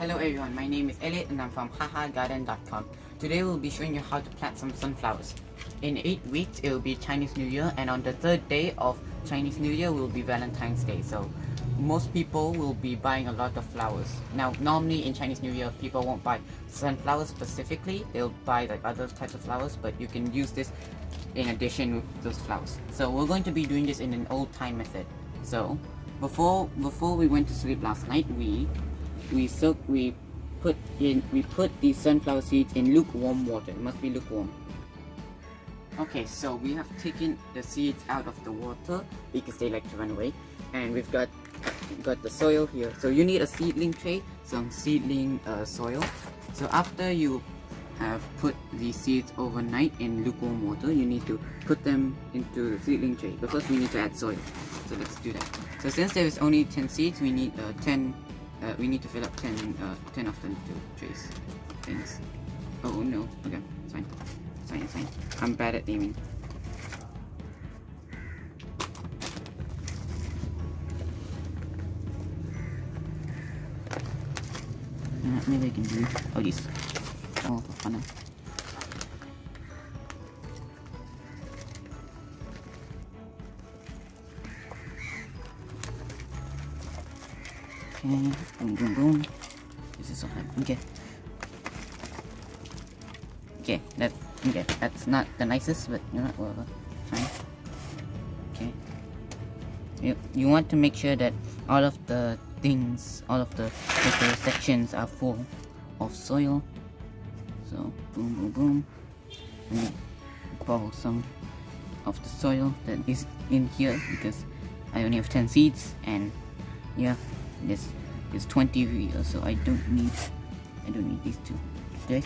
Hello everyone, my name is Elliot and I'm from hahagarden.com. Today we'll be showing you how to plant some sunflowers. In 8 weeks it will be Chinese New Year, and on the 3rd day of Chinese New Year will be Valentine's Day. So most people will be buying a lot of flowers. Now normally in Chinese New Year people won't buy sunflowers specifically, they'll buy like other types of flowers, but you can use this in addition with those flowers. So we're going to be doing this in an old time method. So before we went to sleep last night, we put these sunflower seeds in lukewarm water. It must be lukewarm. Okay, so we have taken the seeds out of the water because they like to run away, and we've got the soil here. So you need a seedling tray, some seedling soil. So after you have put these seeds overnight in lukewarm water, you need to put them into the seedling tray. But first we need to add soil. So let's do that. So since there is only 10 seeds, we need 10. We need to fill up 10 of them to trays. Things. Oh no. Okay, it's fine. It's fine. I'm bad at aiming. Maybe I can do these. Oh, for fun. Okay, boom. This is all right. Okay. That's not the nicest, but you know what, whatever. Fine. Okay. You want to make sure that all of the things, all of the little sections are full of soil. So boom. Let me borrow some of the soil that is in here because I only have 10 seeds, and yeah, this is 20 real, so I don't need these two. Okay.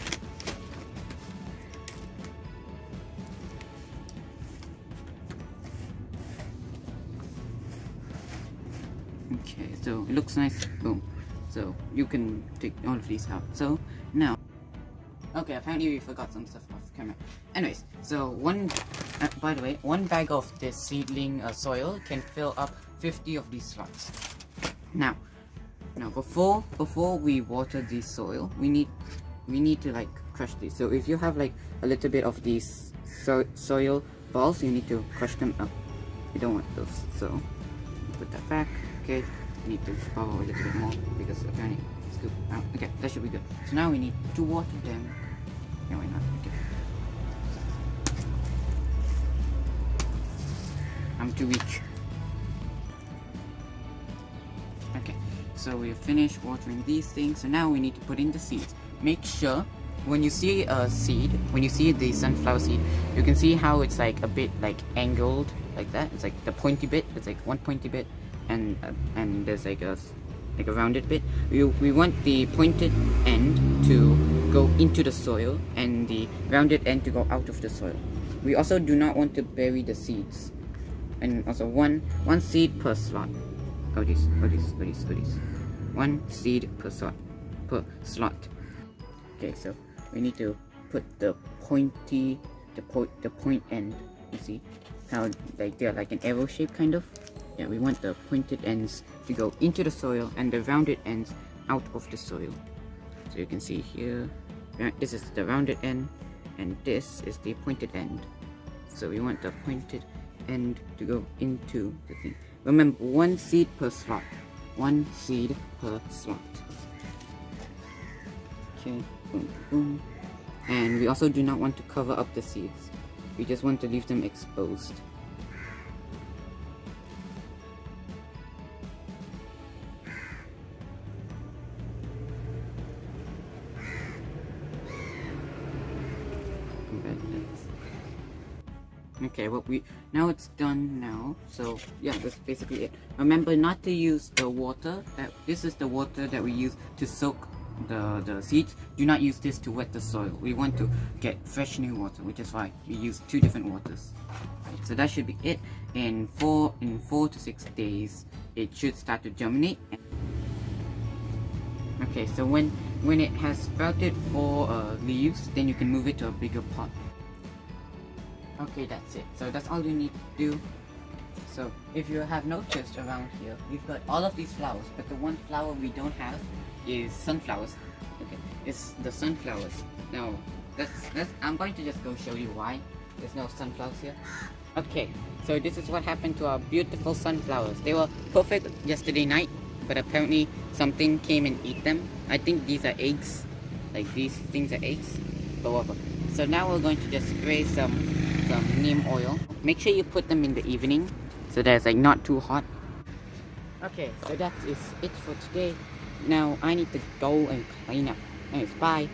Okay, so it looks nice. Boom. So you can take all of these out. So now, okay, apparently we forgot some stuff off camera. Anyways, so by the way, one bag of this seedling soil can fill up 50 of these slots. Now before we water this soil, we need to like crush these. So if you have like a little bit of these soil balls, you need to crush them up. You don't want those. So put that back. Okay, need to borrow a little bit more because apparently it's good. Okay, that should be good. So now we need to water them. No, why not? Okay. I'm too weak. Okay, so we've finished watering these things. So now we need to put in the seeds. Make sure when you see a seed, when you see the sunflower seed, you can see how it's like a bit like angled like that. It's like the pointy bit. It's like one pointy bit, and there's like a rounded bit. We want the pointed end to go into the soil and the rounded end to go out of the soil. We also do not want to bury the seeds, and also one seed per slot. These. One seed per slot. Okay, so we need to put the point end. You see how like they're like an arrow shape kind of. Yeah, we want the pointed ends to go into the soil and the rounded ends out of the soil. So you can see here, this is the rounded end and this is the pointed end. So we want the pointed end to go into the thing. Remember, one seed per slot. One seed per slot. Okay, boom. And we also do not want to cover up the seeds. We just want to leave them exposed. Okay, well now it's done now. So yeah, that's basically it. Remember not to use the water. This is the water that we use to soak the seeds. Do not use this to wet the soil. We want to get fresh new water, which is why we use 2 different waters. Right, so that should be it. In 4 to 6 days, it should start to germinate. Okay, so when it has sprouted 4 leaves, then you can move it to a bigger pot. Okay, that's it. So that's all you need to do. So if you have noticed around here, we've got all of these flowers, but the one flower we don't have is sunflowers. Okay, it's the sunflowers. Now, I'm going to just go show you why there's no sunflowers here. Okay, so this is what happened to our beautiful sunflowers. They were perfect yesterday night, but apparently something came and ate them. I think these are eggs. Like these things are eggs, but whatever. So now we're going to just spray some neem oil. Make sure you put them in the evening, so that it's like not too hot. Okay, so that is it for today. Now I need to go and clean up. Anyways, bye.